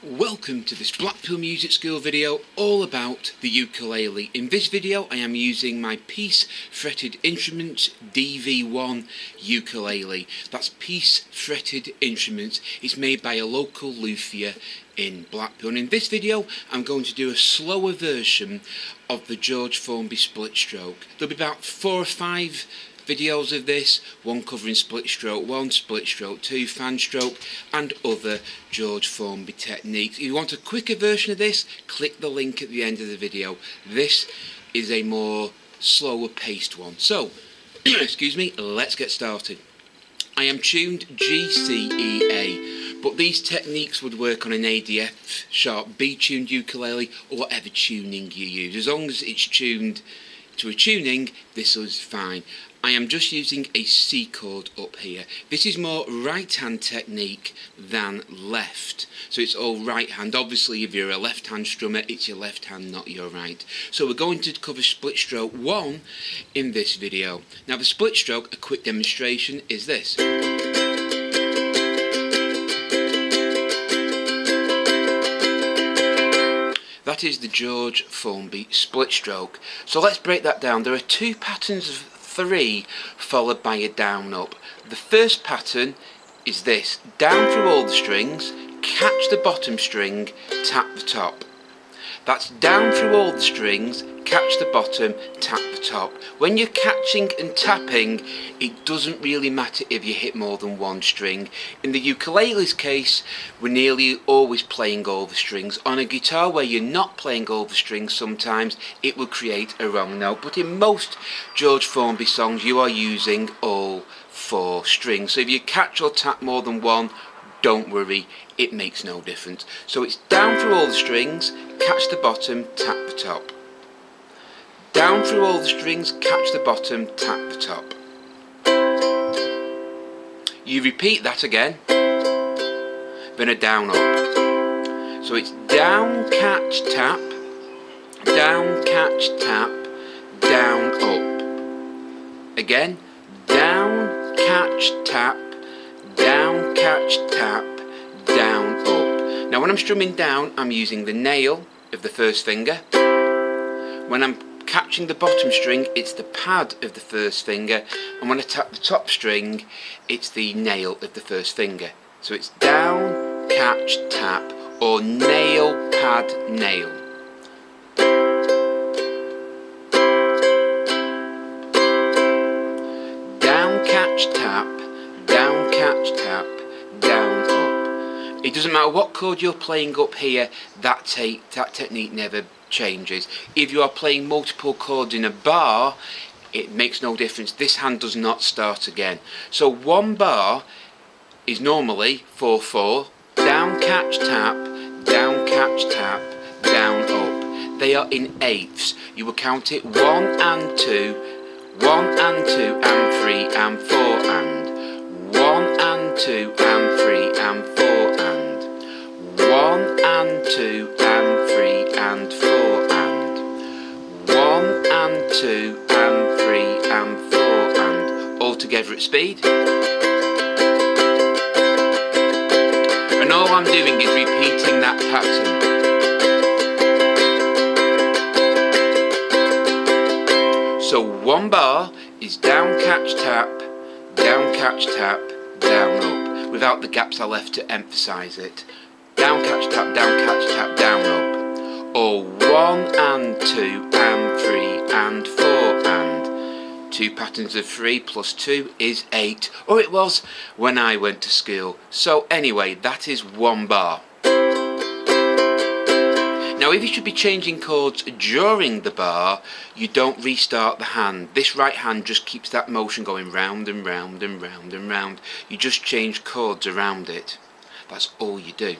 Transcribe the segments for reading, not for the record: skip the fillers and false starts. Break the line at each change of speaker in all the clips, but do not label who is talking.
Welcome to this Blackpool Music School video all about the ukulele. In this video I am using my Piece Fretted Instruments DV1 ukulele. That's Piece Fretted Instruments. It's made by a local luthier in Blackpool. And in this video I'm going to do a slower version of the George Formby split stroke. There'll be about 4 or 5 videos of this, one covering split stroke 1, split stroke 2, fan stroke and other George Formby techniques. If you want a quicker version of this, click the link at the end of the video. This is a more slower paced one. So, excuse me, let's get started. I am tuned G, C, E, A, but these techniques would work on an A, D, F sharp B tuned ukulele or whatever tuning you use. As long as it's tuned to a tuning, this is fine. I am just using a C chord up here. This is more right hand technique than left. So it's all right hand. Obviously if you're a left hand strummer, it's your left hand, not your right. So we're going to cover split stroke 1 in this video. Now the split stroke, a quick demonstration, is this. That is the George Formby split stroke. So let's break that down. There are 2 patterns of 3 followed by a down up. The first pattern is this: down through all the strings, catch the bottom string, tap the top. That's down through all the strings, catch the bottom, tap the top. When you're catching and tapping, it doesn't really matter if you hit more than one string. In the ukulele's case, we're nearly always playing all the strings. On a guitar where you're not playing all the strings, sometimes it will create a wrong note. But in most George Formby songs, you are using all 4 strings. So if you catch or tap more than one, don't worry, it makes no difference. So it's down through all the strings, catch the bottom, tap the top. Down through all the strings, catch the bottom, tap the top. You repeat that again, then a down up. So it's down, catch, tap, down, catch, tap, down, up. Again, down, catch, tap, down, catch, tap, down, up. Now when I'm strumming down, I'm using the nail of the first finger. When I'm catching the bottom string, it's the pad of the first finger, and when I tap the top string, it's the nail of the first finger. So it's down, catch, tap, or nail, pad, nail. Down, catch, tap, down, catch, tap, down, up. It doesn't matter what chord you're playing up here, that technique never changes. If you are playing multiple chords in a bar, it makes no difference. This hand does not start again. So 1 bar is normally 4/4, down, catch, tap, down, catch, tap, down, up. They are in eighths. You will count it 1 and 2, 1 and 2 and 3 and 4 and 1 and 2 and 3 and 4 and 1 and 2 and 3 and 4 and 1 and 2 and 3 and 4 and all together at speed. And all I'm doing is repeating that pattern. So 1 bar is down, catch, tap, down, catch, tap, down, up, without the gaps I left to emphasise it. Down, catch, tap, down, up. Or 1 and 2 and 3 and 4 and 2 patterns of 3 plus 2 is 8. Or it was when I went to school. So anyway, that is 1 bar. Now if you should be changing chords during the bar, you don't restart the hand. This right hand just keeps that motion going round and round and round and round. You just change chords around it. That's all you do.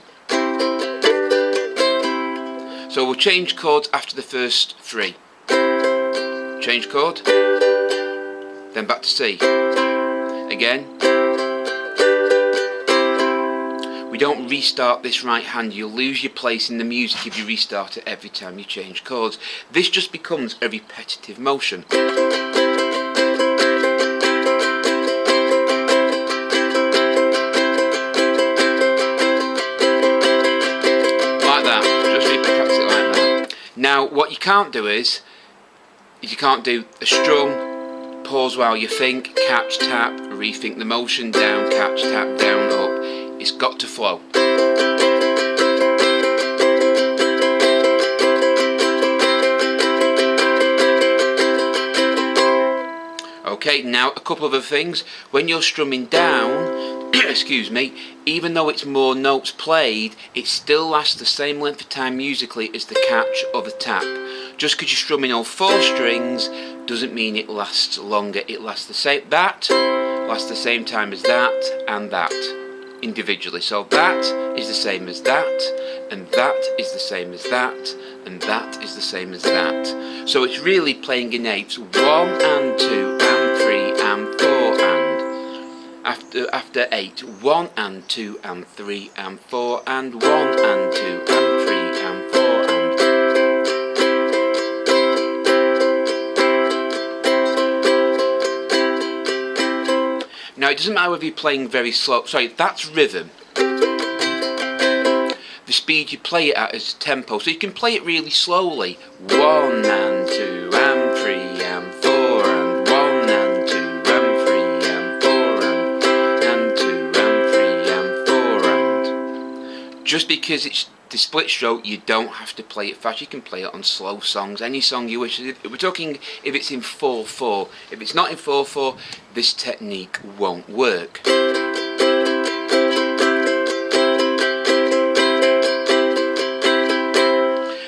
So we'll change chords after the first 3. Change chord, then back to C. Again. We don't restart this right hand. You'll lose your place in the music if you restart it every time you change chords. This just becomes a repetitive motion. Now what you can't do is you can't do a strum, pause while you think, catch, tap, rethink the motion, down, catch, tap, down, up. It's got to flow. Okay, now a couple of other things. When you're strumming down, excuse me, even though it's more notes played, it still lasts the same length of time musically as the catch or the tap. Just because you're strumming all 4 strings doesn't mean it lasts longer. It lasts the same. That lasts the same time as that and that individually. So that is the same as that, and that is the same as that, and that is the same as that. So it's really playing in 8s, 1 and 2 and 3 and 4 and after 8, 1 and 2 and 3 and 4 and 1 and 2 and 3 and 4 and. Now it doesn't matter whether you're playing very slow. Sorry, that's rhythm. The speed you play it at is tempo, so you can play it really slowly. 1 and 2 and 3 and 4 and 1 and 2 and 3 and 4 and 2 and 3 and 4 and. Just because it's the split stroke, you don't have to play it fast. You can play it on slow songs, any song you wish. We're talking if it's in 4/4. If it's not in 4/4, this technique won't work.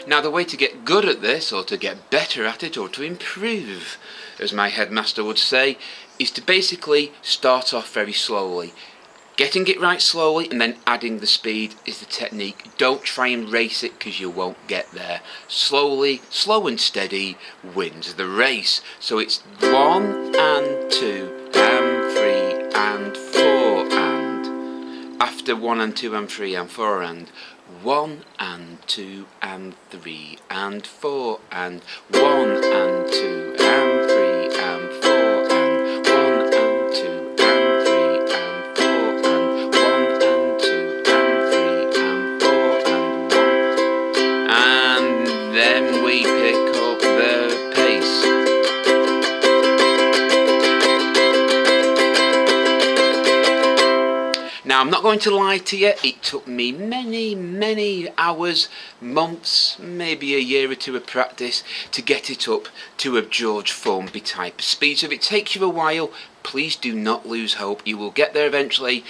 Now the way to get good at this, or to get better at it, or to improve, as my headmaster would say, is to basically start off very slowly. Getting it right slowly and then adding the speed is the technique. Don't try and race it because you won't get there. Slowly, slow and steady wins the race. So it's 1 and 2 and 3 and 4 and. After 1 and 2 and 3 and 4 and. 1 and 2 and 3 and 4 and 1 and 2 and 3 and 4 and 1 and 2 and 3 and 4 and 1 and 2 and 3 and 4 and 1, and then we pick up the pace. Now I'm not going to lie to you, it took me many hours, months, maybe a year or 2 of practice to get it up to a George Formby type of speed. So if it takes you a while, please do not lose hope. You will get there eventually.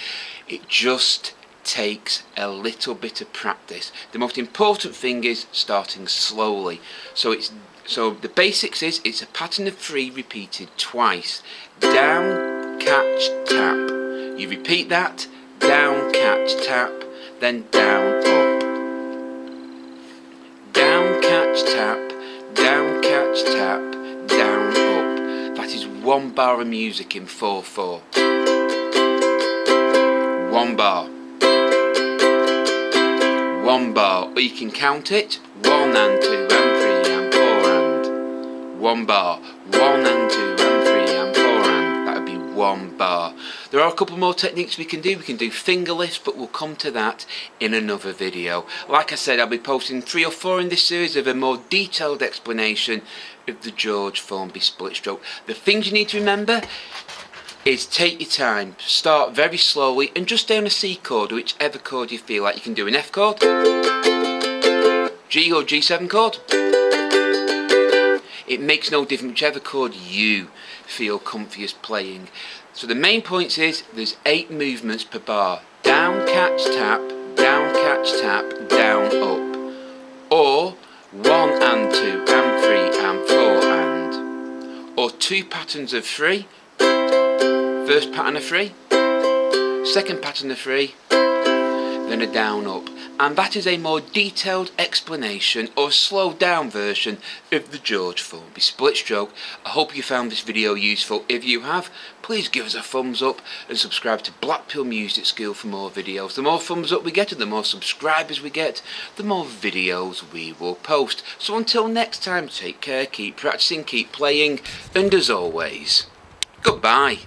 It just takes a little bit of practice. The most important thing is starting slowly. So the basics is it's a pattern of 3 repeated twice. Down, catch, tap. You repeat that. Down, catch, tap, then down, up. Down, catch, tap, down, catch, tap, down, up. That is 1 bar of music in 4/4. 1 bar. 1 bar. Or you can count it. 1 and 2 and 3 and 4 and. 1 bar. 1 and 2 and 3 and 4 and. That would be 1 bar. There are a couple more techniques we can do. We can do finger lifts, but we'll come to that in another video. Like I said, I'll be posting 3 or 4 in this series of a more detailed explanation of the George Formby split stroke. The things you need to remember is take your time, start very slowly, and just down a C chord, or whichever chord you feel like. You can do an F chord, G or G7 chord. It makes no difference whichever chord you feel comfiest playing. So the main points is there's 8 movements per bar. Down, catch, tap, down, catch, tap, down, up. Or 1 and 2 and 3 and 4 and. Or 2 patterns of 3. First pattern of 3. Second pattern of 3. Then a down, up. And that is a more detailed explanation or slowed down version of the George Formby split stroke. I hope you found this video useful. If you have, please give us a thumbs up and subscribe to Blackpool Music School for more videos. The more thumbs up we get and the more subscribers we get, the more videos we will post. So until next time, take care, keep practicing, keep playing, and as always, goodbye.